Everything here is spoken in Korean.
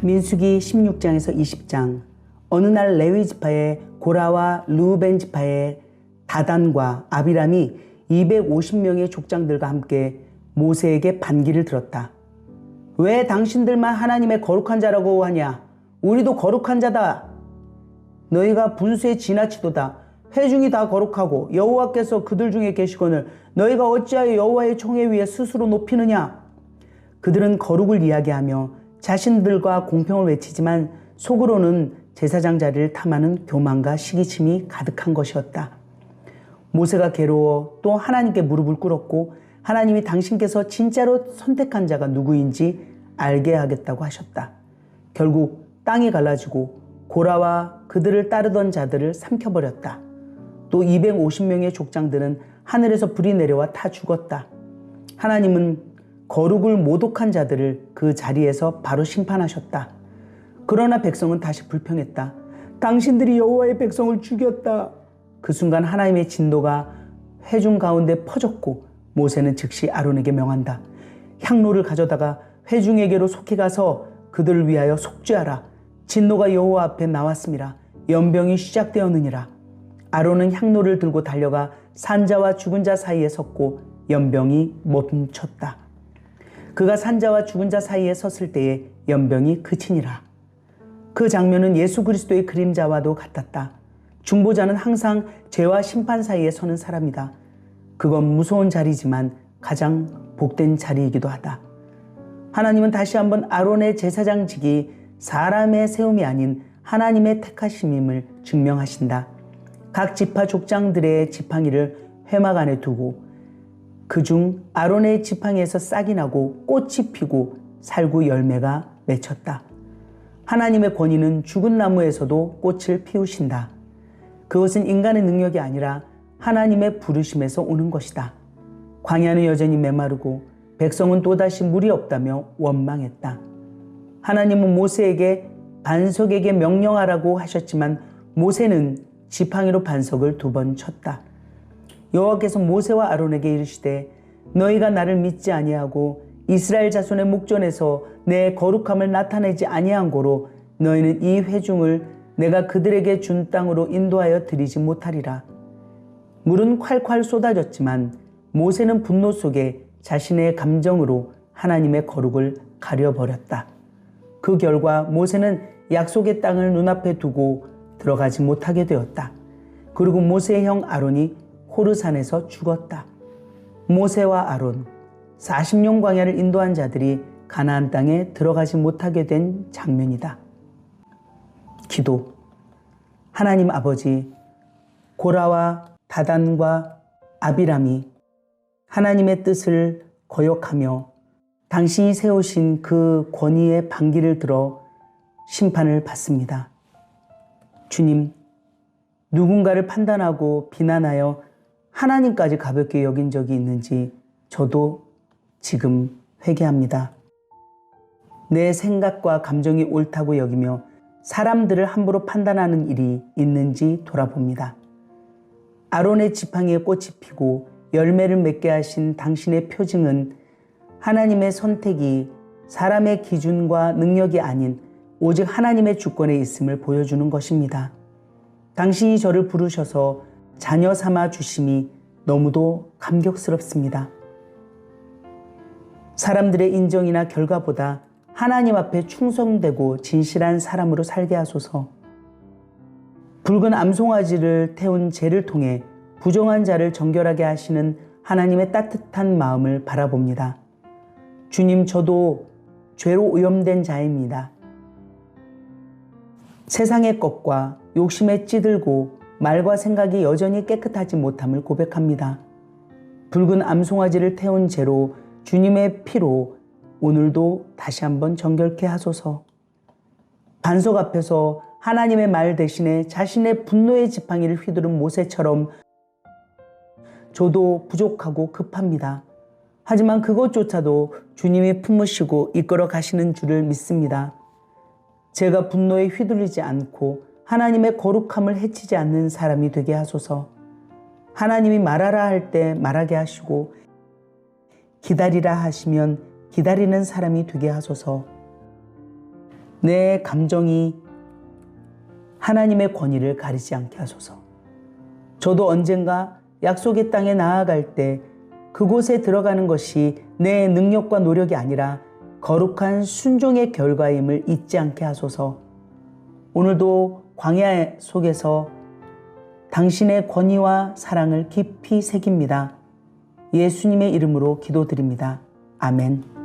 민수기 16장에서 20장. 어느 날 레위 지파의 고라와 르우벤 지파의 다단과 아비람이 250명의 족장들과 함께 모세에게 반기를 들었다. 왜 당신들만 하나님의 거룩한 자라고 하냐? 우리도 거룩한 자다. 너희가 분수에 지나치도다. 회중이 다 거룩하고 여호와께서 그들 중에 계시거늘 너희가 어찌하여 여호와의 총회 위에 스스로 높이느냐? 그들은 거룩을 이야기하며 자신들과 공평을 외치지만 속으로는 제사장 자리를 탐하는 교만과 시기심이 가득한 것이었다. 모세가 괴로워 또 하나님께 무릎을 꿇었고 하나님이 당신께서 진짜로 선택한 자가 누구인지 알게 하겠다고 하셨다. 결국 땅이 갈라지고 고라와 그들을 따르던 자들을 삼켜버렸다. 또 250명의 족장들은 하늘에서 불이 내려와 타 죽었다. 하나님은 거룩을 모독한 자들을 그 자리에서 바로 심판하셨다. 그러나 백성은 다시 불평했다. 당신들이 여호와의 백성을 죽였다. 그 순간 하나님의 진노가 회중 가운데 퍼졌고 모세는 즉시 아론에게 명한다. 향로를 가져다가 회중에게로 속히 가서 그들을 위하여 속죄하라. 진노가 여호와 앞에 나왔음이라. 연병이 시작되었느니라. 아론은 향로를 들고 달려가 산자와 죽은 자 사이에 섰고 연병이 멈췄다. 그가 산자와 죽은 자 사이에 섰을 때에 연병이 그치니라. 그 장면은 예수 그리스도의 그림자와도 같았다. 중보자는 항상 죄와 심판 사이에 서는 사람이다. 그건 무서운 자리지만 가장 복된 자리이기도 하다. 하나님은 다시 한번 아론의 제사장직이 사람의 세움이 아닌 하나님의 택하심임을 증명하신다. 각 지파 족장들의 지팡이를 회막 안에 두고 그중 아론의 지팡이에서 싹이 나고 꽃이 피고 살구 열매가 맺혔다. 하나님의 권위는 죽은 나무에서도 꽃을 피우신다. 그것은 인간의 능력이 아니라 하나님의 부르심에서 오는 것이다. 광야는 여전히 메마르고 백성은 또다시 물이 없다며 원망했다. 하나님은 모세에게 반석에게 명령하라고 하셨지만 모세는 지팡이로 반석을 2번 쳤다. 여호와께서 모세와 아론에게 이르시되 너희가 나를 믿지 아니하고 이스라엘 자손의 목전에서 내 거룩함을 나타내지 아니한 고로 너희는 이 회중을 내가 그들에게 준 땅으로 인도하여 드리지 못하리라. 물은 콸콸 쏟아졌지만 모세는 분노 속에 자신의 감정으로 하나님의 거룩을 가려버렸다. 그 결과 모세는 약속의 땅을 눈앞에 두고 들어가지 못하게 되었다. 그리고 모세의 형 아론이 호르산에서 죽었다. 모세와 아론, 40년 광야를 인도한 자들이 가나안 땅에 들어가지 못하게 된 장면이다. 기도. 하나님 아버지, 고라와 다단과 아비람이 하나님의 뜻을 거역하며 당신이 세우신 그 권위의 반기를 들어 심판을 받습니다. 주님, 누군가를 판단하고 비난하여 하나님까지 가볍게 여긴 적이 있는지 저도 지금 회개합니다. 내 생각과 감정이 옳다고 여기며 사람들을 함부로 판단하는 일이 있는지 돌아봅니다. 아론의 지팡이에 꽃이 피고 열매를 맺게 하신 당신의 표징은 하나님의 선택이 사람의 기준과 능력이 아닌 오직 하나님의 주권에 있음을 보여주는 것입니다. 당신이 저를 부르셔서 자녀 삼아 주심이 너무도 감격스럽습니다. 사람들의 인정이나 결과보다 하나님 앞에 충성되고 진실한 사람으로 살게 하소서. 붉은 암송아지를 태운 재를 통해 부정한 자를 정결하게 하시는 하나님의 따뜻한 마음을 바라봅니다. 주님, 저도 죄로 오염된 자입니다. 세상의 것과 욕심에 찌들고 말과 생각이 여전히 깨끗하지 못함을 고백합니다. 붉은 암송아지를 태운 죄로 주님의 피로 오늘도 다시 한번 정결케 하소서. 반석 앞에서 하나님의 말 대신에 자신의 분노의 지팡이를 휘두른 모세처럼 저도 부족하고 급합니다. 하지만 그것조차도 주님이 품으시고 이끌어 가시는 줄을 믿습니다. 제가 분노에 휘둘리지 않고 하나님의 거룩함을 해치지 않는 사람이 되게 하소서. 하나님이 말하라 할 때 말하게 하시고 기다리라 하시면 기다리는 사람이 되게 하소서. 내 감정이 하나님의 권위를 가리지 않게 하소서. 저도 언젠가 약속의 땅에 나아갈 때 그곳에 들어가는 것이 내 능력과 노력이 아니라 거룩한 순종의 결과임을 잊지 않게 하소서. 오늘도 광야 속에서 당신의 권위와 사랑을 깊이 새깁니다. 예수님의 이름으로 기도드립니다. 아멘.